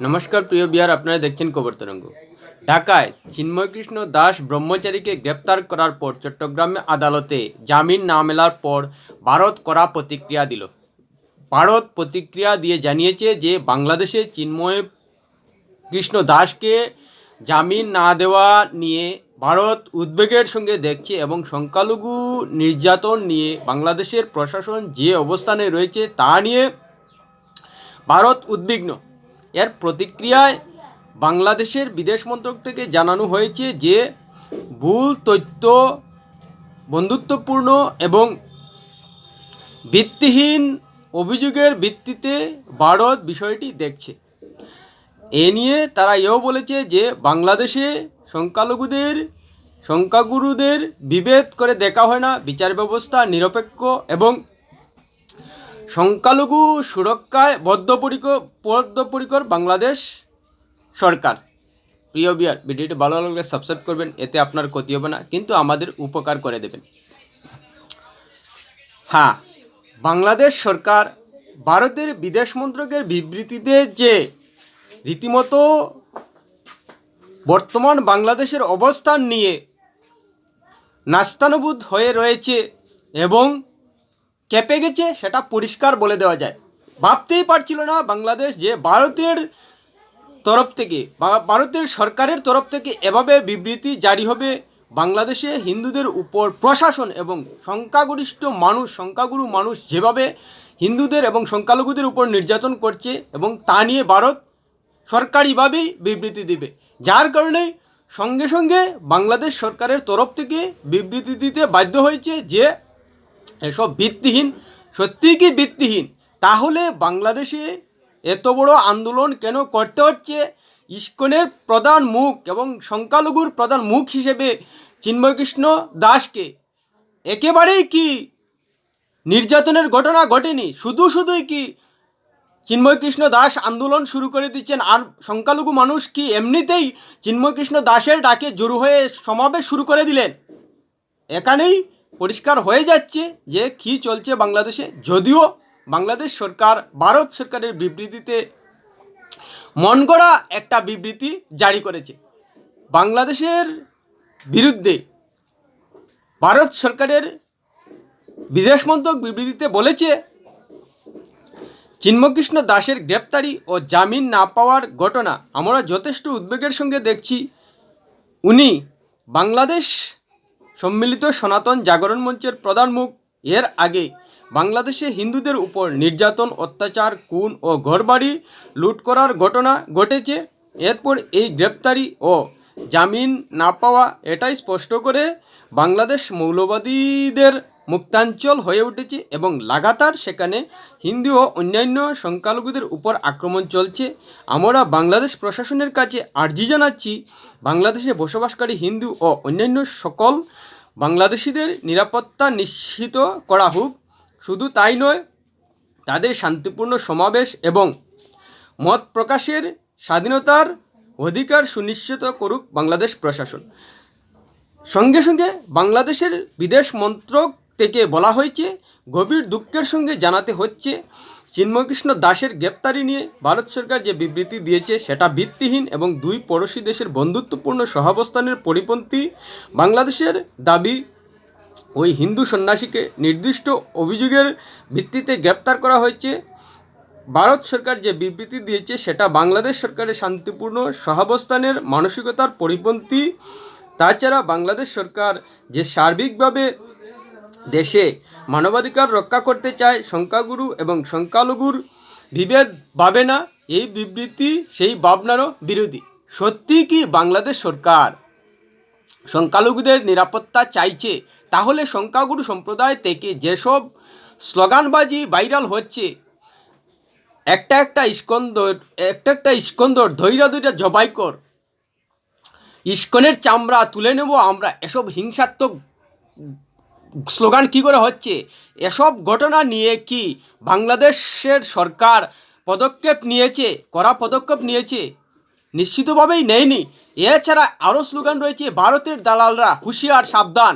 নমস্কার প্রিয় বিহার, আপনারা দেখছেন খবর তরঙ্গ। ঢাকায় চিন্ময়কৃষ্ণ দাস ব্রহ্মচারীকে গ্রেপ্তার করার পর চট্টগ্রামে আদালতে জামিন না মেলার পর ভারত কড়া প্রতিক্রিয়া দিল। ভারত প্রতিক্রিয়া দিয়ে জানিয়েছে যে বাংলাদেশে চিন্ময় কৃষ্ণ দাসকে জামিন না দেওয়া নিয়ে ভারত উদ্বেগের সঙ্গে দেখছে এবং সংখ্যালঘু নির্যাতন নিয়ে বাংলাদেশের প্রশাসন যে অবস্থানে রয়েছে তা নিয়ে ভারত উদ্বিগ্ন। এর প্রতিক্রিয়ায় বাংলাদেশের বিদেশ মন্ত্রক থেকে জানানো হয়েছে যে ভুল তথ্য, বন্ধুত্বপূর্ণ এবং ভিত্তিহীন অভিযোগের ভিত্তিতে ভারত বিষয়টি দেখছে। এ নিয়ে তারা এও বলেছে যে বাংলাদেশে সংখ্যাগুরুদের বিভেদ করে দেখা হয় না, বিচার ব্যবস্থা নিরপেক্ষ এবং সংখ্যালঘু সুরক্ষায় বদ্ধপরিকর বাংলাদেশ সরকার। প্রিয় বিয়ার, ভিডিওটি ভালো লাগলে সাবস্ক্রাইব করবেন, এতে আপনার ক্ষতি হবে না কিন্তু আমাদের উপকার করে দেবেন। হ্যাঁ, বাংলাদেশ সরকার ভারতের বিদেশ মন্ত্রকের বিবৃতিতে যে রীতিমতো বর্তমান বাংলাদেশের অবস্থান নিয়ে নাস্তানুবুদ হয়ে রয়েছে এবং কেঁপে গেছে, সেটা পরিষ্কার বলে দেওয়া যায়। ভাবতেই পারছিল না বাংলাদেশ যে ভারতের সরকারের তরফ থেকে এভাবে বিবৃতি জারি হবে। বাংলাদেশে হিন্দুদের উপর প্রশাসন এবং সংখ্যাগুরু মানুষ যেভাবে হিন্দুদের এবং সংখ্যালঘুদের উপর নির্যাতন করছে এবং তা নিয়ে ভারত সরকারিভাবেই বিবৃতি দেবে, যার কারণে সঙ্গে সঙ্গে বাংলাদেশ সরকারের তরফ থেকে বিবৃতি দিতে বাধ্য হয়েছে যে এসব ভিত্তিহীন। সত্যিই কি ভিত্তিহীন? তাহলে বাংলাদেশে এত বড় আন্দোলন কেন করতে হচ্ছে? ইসকনের প্রধান মুখ এবং সংখ্যালঘুর প্রধান মুখ হিসেবে চিন্ময়কৃষ্ণ দাসকে একেবারেই কি নির্যাতনের ঘটনা ঘটেনি? শুধুই কি চিন্ময়কৃষ্ণ দাস আন্দোলন শুরু করে দিচ্ছেন আর সংখ্যালঘু মানুষ কি এমনিতেই চিন্ময়কৃষ্ণ দাসের ডাকে জড়ো হয়ে সমাবেশ শুরু করে দিলেন? এখানেই পরিষ্কার হয়ে যাচ্ছে যে কী চলছে বাংলাদেশে। যদিও বাংলাদেশ সরকার ভারত সরকারের বিবৃতিতে মন গড়া একটা বিবৃতি জারি করেছে। বাংলাদেশের বিরুদ্ধে ভারত সরকারের বিদেশ মন্ত্রক বিবৃতিতে বলেছে, চিন্ময়কৃষ্ণ দাসের গ্রেপ্তারি ও জামিন না পাওয়ার ঘটনা আমরা যথেষ্ট উদ্বেগের সঙ্গে দেখছি। উনি বাংলাদেশ সম্মিলিত সনাতন জাগরণ মঞ্চের প্রধান মুখ। এর আগে বাংলাদেশে হিন্দুদের উপর নির্যাতন, অত্যাচার, খুন ও ঘরবাড়ি লুট করার ঘটনা ঘটেছে। এরপর এই গ্রেপ্তারি ও জামিন না পাওয়া এটাই স্পষ্ট করে বাংলাদেশ মৌলবাদীদের মুক্তাঞ্চল হয়ে উঠেছে এবং লাগাতার সেখানে হিন্দু ও অন্যান্য সংখ্যালঘুদের উপর আক্রমণ চলছে। আমরা বাংলাদেশ প্রশাসনের কাছে আর্জি জানাচ্ছি, বাংলাদেশে বসবাসকারী হিন্দু ও অন্যান্য সকল বাংলাদেশিদের নিরাপত্তা নিশ্চিত করা হোক। শুধু তাই নয়, তাদের শান্তিপূর্ণ সমাবেশ এবং মত প্রকাশের স্বাধীনতার অধিকার সুনিশ্চিত করুক বাংলাদেশ প্রশাসন। সঙ্গে সঙ্গে বাংলাদেশের বিদেশ মন্ত্রক থেকে বলা হয়েছে, গভীর দুঃখের সঙ্গে জানাতে হচ্ছে চিন্ময়কৃষ্ণ দাসের গ্রেপ্তারি নিয়ে ভারত সরকার যে বিবৃতি দিয়েছে সেটা ভিত্তিহীন এবং দুই পড়োশী দেশের বন্ধুত্বপূর্ণ সহাবস্থানের পরিপন্থী। বাংলাদেশের দাবি, ওই হিন্দু সন্ন্যাসীকে নির্দিষ্ট অভিযোগের ভিত্তিতে গ্রেপ্তার করা হয়েছে। ভারত সরকার যে বিবৃতি দিয়েছে সেটা বাংলাদেশ সরকারের শান্তিপূর্ণ সহাবস্থানের মানসিকতার পরিপন্থী। তাছাড়া বাংলাদেশ সরকার যে সার্বিকভাবে দেশে মানবাধিকার রক্ষা করতে চায়, সংখ্যাগুরু এবং সংখ্যালঘুর বিভেদ ভাবে না, এই বিবৃতি সেই ভাবনারও বিরোধী। সত্যি কি বাংলাদেশ সরকার সংখ্যালঘুদের নিরাপত্তা চাইছে? তাহলে সংখ্যাগুরু সম্প্রদায় থেকে যেসব স্লোগানবাজি ভাইরাল হচ্ছে, একটা ইস্কন্দর ধৈরা জবাই কর, ইস্কনের চামড়া তুলে নেব আমরা, এসব হিংসাত্মক স্লোগান কি করে হচ্ছে? এসব ঘটনা নিয়ে কি বাংলাদেশের সরকার কড়া পদক্ষেপ নিয়েছে? নিশ্চিতভাবেই নেয়নি। এছাড়া আরও স্লোগান রয়েছে, ভারতের দালালরা হুঁশিয়ার, সাবধান,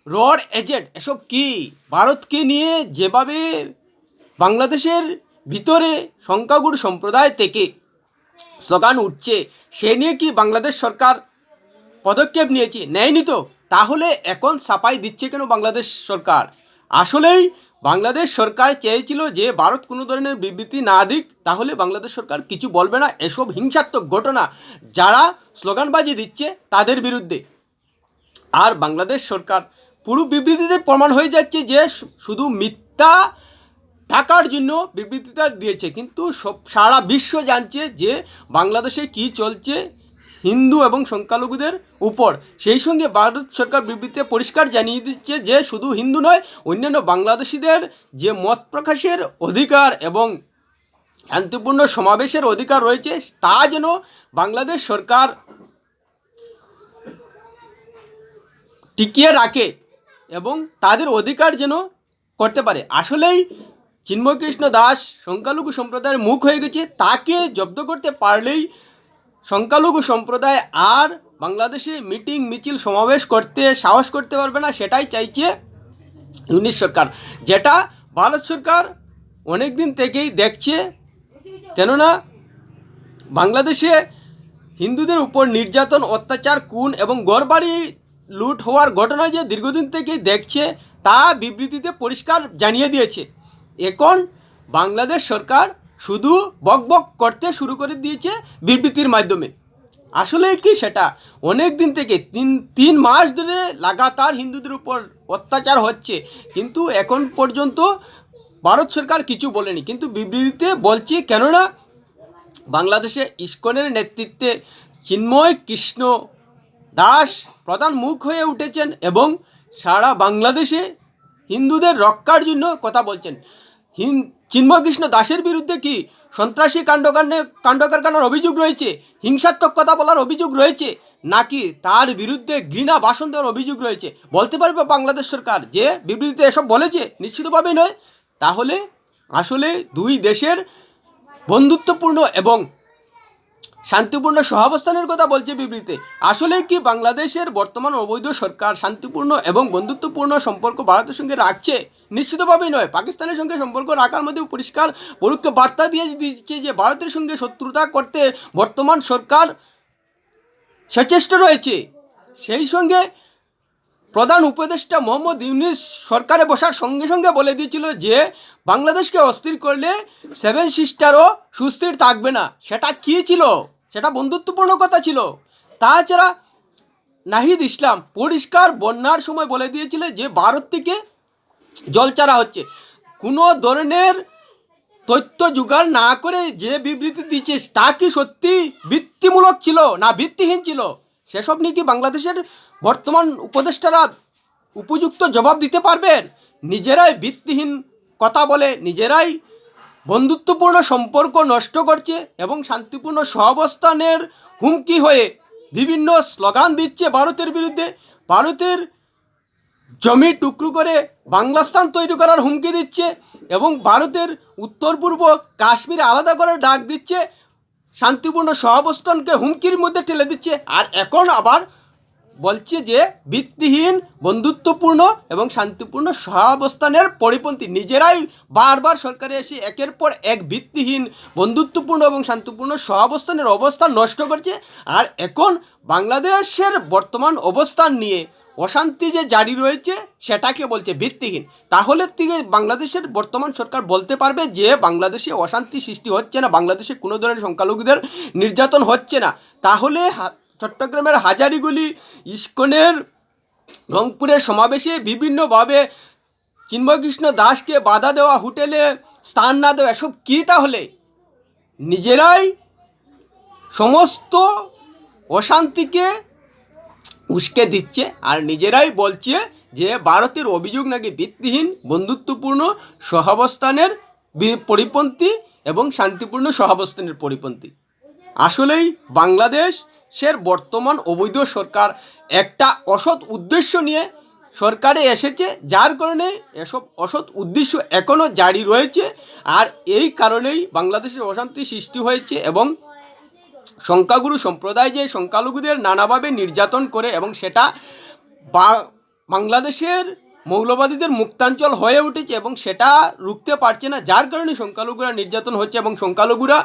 রড এজেন্ট। এসব কি? ভারতকে নিয়ে যেভাবে বাংলাদেশের ভিতরে সংখ্যাগুরু সম্প্রদায় থেকে স্লোগান উঠছে, সে নিয়ে কি বাংলাদেশ সরকার পদক্ষেপ নিয়েছে? নেয়নি তো। তাহলে এখন সাফাই দিচ্ছে কেন বাংলাদেশ সরকার? আসলেই বাংলাদেশ সরকার চেয়েছিল যে ভারত কোনো ধরনের বিবৃতি না দিক, তাহলে বাংলাদেশ সরকার কিছু বলবে না এসব হিংসাত্মক ঘটনা যারা স্লোগানবাজি দিচ্ছে তাদের বিরুদ্ধে। আর বাংলাদেশ সরকার পুরো বিবৃতিতে প্রমাণ হয়ে যাচ্ছে যে শুধু মিথ্যা টাকার জন্য বিবৃতিটা দিয়েছে, কিন্তু সারা বিশ্ব জানছে যে বাংলাদেশে কি চলছে হিন্দু এবং সংখ্যালঘুদের উপর। সেই সঙ্গে ভারত সরকার বিবৃতিতে পরিষ্কার জানিয়ে দিচ্ছে যে শুধু হিন্দু নয়, অন্যান্য বাংলাদেশিদের যে মত প্রকাশের অধিকার এবং শান্তিপূর্ণ সমাবেশের অধিকার রয়েছে তা যেন বাংলাদেশ সরকার টিকিয়ে রাখে এবং তাদের অধিকার যেন করতে পারে। আসলেই চিন্ময় কৃষ্ণ দাস সংখ্যালঘু সম্প্রদায়ের মুখ হয়ে গেছে, তাকে জব্দ করতে পারলেই সংখ্যালঘু সম্প্রদায় আর বাংলাদেশে মিটিং মিছিল সমাবেশ করতে সাহস করতে পারবে না। সেটাই চাইছে ইউনিশ সরকার, যেটা ভারত সরকার অনেক দিন থেকেই দেখছে। কেননা বাংলাদেশে হিন্দুদের উপর নির্যাতন, অত্যাচার, খুন এবং ঘরবাড়ি লুট হওয়ার ঘটনা যে দীর্ঘদিন থেকেই দেখছে তা বিবৃতিতে পরিষ্কার জানিয়ে দিয়েছে। এখন বাংলাদেশ সরকার শুধু বকবক করতে শুরু করে দিয়েছে বিবৃতির মাধ্যমে। আসলে কি সেটা অনেক দিন থেকে তিন মাস ধরে লাগাতার হিন্দুদের উপর অত্যাচার হচ্ছে, কিন্তু এখন পর্যন্ত ভারত সরকার কিছু বলেনি, কিন্তু বিবৃতিতে বলছে। কেননা বাংলাদেশে ইসকনের নেতৃত্বে চিন্ময় কৃষ্ণ দাস প্রধান মুখ হয়ে উঠেছেন এবং সারা বাংলাদেশে হিন্দুদের রক্ষার জন্য কথা বলছেন। চিন্ময় কৃষ্ণ দাসের বিরুদ্ধে কি সন্ত্রাসী কাণ্ডকারখানার অভিযোগ রয়েছে, হিংসাত্মক কথা বলার অভিযোগ রয়েছে, নাকি তার বিরুদ্ধে ঘৃণা ভাষণ দেওয়ার অভিযোগ রয়েছে? বলতে পারবে বাংলাদেশ সরকার যে বিবৃতিতে এসব বলেছে? নিশ্চিতভাবে নয়। তাহলে আসলে দুই দেশের বন্ধুত্বপূর্ণ এবং শান্তিপূর্ণ সহাবস্থানের কথা বলছে বিবৃতিতে। আসলে কি বাংলাদেশের বর্তমান অবৈধ সরকার শান্তিপূর্ণ এবং বন্ধুত্বপূর্ণ সম্পর্ক ভারতের সঙ্গে রাখছে? নিশ্চিতভাবেই নয়। পাকিস্তানের সঙ্গে সম্পর্ক রাখার মধ্যে পরিষ্কার পরোক্ষ বার্তা দিয়ে দিচ্ছে যে ভারতের সঙ্গে শত্রুতা করতে বর্তমান সরকার সচেষ্ট রয়েছে। সেই সঙ্গে প্রধান উপদেষ্টা মোহাম্মদ ইউনূস সরকারে বসার সঙ্গে সঙ্গে বলে দিয়েছিল যে বাংলাদেশকে অস্থির করলে সেভেন সিস্টারও সুস্থির থাকবে না। সেটা কী ছিল? সেটা বন্ধুত্বপূর্ণ কথা ছিল। তাছাড়া নাহিদ ইসলাম পরিষ্কার বন্যার সময় বলে দিয়েছিল যে ভারত থেকে জল ছাড়া হচ্ছে। কোনো ধরনের তথ্য জোগাড় না করে যে বিবৃতি দিচ্ছে তা কি সত্যি ভিত্তিমূলক ছিল না ভিত্তিহীন ছিল? সেসব নিয়ে কি বাংলাদেশের বর্তমান উপদেষ্টারা উপযুক্ত জবাব দিতে পারবেন? নিজেরাই ভিত্তিহীন কথা বলে নিজেরাই বন্ধুত্বপূর্ণ সম্পর্ক নষ্ট করছে এবং শান্তিপূর্ণ সহাবস্থানের হুমকি হয়ে বিভিন্ন স্লোগান দিচ্ছে ভারতের বিরুদ্ধে। ভারতের জমি টুকরো করে বাংলাস্তান তৈরি করার হুমকি দিচ্ছে এবং ভারতের উত্তর পূর্ব কাশ্মীর আলাদা করে ডাক দিচ্ছে, শান্তিপূর্ণ সহাবস্থানকে হুমকির মধ্যে ঠেলে দিচ্ছে। আর এখন আবার বলছে যে ভিত্তিহীন বন্ধুত্বপূর্ণ এবং শান্তিপূর্ণ সহাবস্থানের পরিপন্থী। নিজেরাই বারবার সরকারে এসে একের পর এক ভিত্তিহীন বন্ধুত্বপূর্ণ এবং শান্তিপূর্ণ সহাবস্থানের অবস্থান নষ্ট করছে। আর এখন বাংলাদেশের বর্তমান অবস্থান নিয়ে অশান্তি যে জারি রয়েছে সেটাকে বলছে ভিত্তিহীন। তাহলে থেকে বাংলাদেশের বর্তমান সরকার বলতে পারবে যে বাংলাদেশে অশান্তি সৃষ্টি হচ্ছে না, বাংলাদেশে কোনো ধরনের সংখ্যালঘুদের নির্যাতন হচ্ছে না। তাহলে চট্টগ্রামের হাজারিগুলি ইসকনের রংপুরের সমাবেশে বিভিন্নভাবে চিন্ময় কৃষ্ণ দাসকে বাধা দেওয়া, হোটেলে স্থান না দেওয়া, এসব কী? তাহলে নিজেরাই সমস্ত অশান্তিকে উস্কে দিচ্ছে আর নিজেরাই বলছে যে ভারতের অভিযোগ নাকি ভিত্তিহীন, বন্ধুত্বপূর্ণ সহাবস্থানের পরিপন্থী এবং শান্তিপূর্ণ সহাবস্থানের পরিপন্থী। আসলেই বাংলাদেশের বর্তমান অবৈধ সরকার একটা অসৎ উদ্দেশ্য নিয়ে সরকারে এসেছে, যার কারণে এসব অসৎ উদ্দেশ্য এখনও জারি রয়েছে। আর এই কারণেই বাংলাদেশের অশান্তি সৃষ্টি হয়েছে এবং সংখ্যাগুরু সম্প্রদায় যে সংখ্যালঘুদের নানাভাবে নির্যাতন করে এবং সেটা বাংলাদেশের মৌলবাদীদের মুক্তাঞ্চল হয়ে উঠেছে এবং সেটা রুখতে পারছে না, যার কারণে সংখ্যালঘুরা নির্যাতন হচ্ছে এবং সংখ্যালঘুরা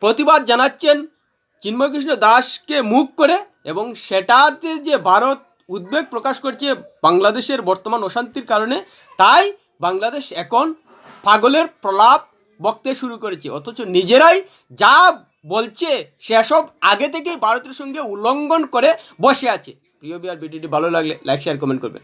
প্রতিবাদ জানাচ্ছেন চিন্ময়কৃষ্ণ দাসকে মুখ করে, এবং সেটাতে যে ভারত উদ্বেগ প্রকাশ করছে বাংলাদেশের বর্তমান অশান্তির কারণে, তাই বাংলাদেশ এখন পাগলের প্রলাপ বকতে শুরু করেছে, অথচ নিজেরাই যা বলছে সেসব আগে থেকেই ভারতের সঙ্গে উল্লঙ্ঘন করে বসে আছে। প্রিয় বিআর ভিডিওটি ভালো লাগলে লাইক শেয়ার কমেন্ট করবেন।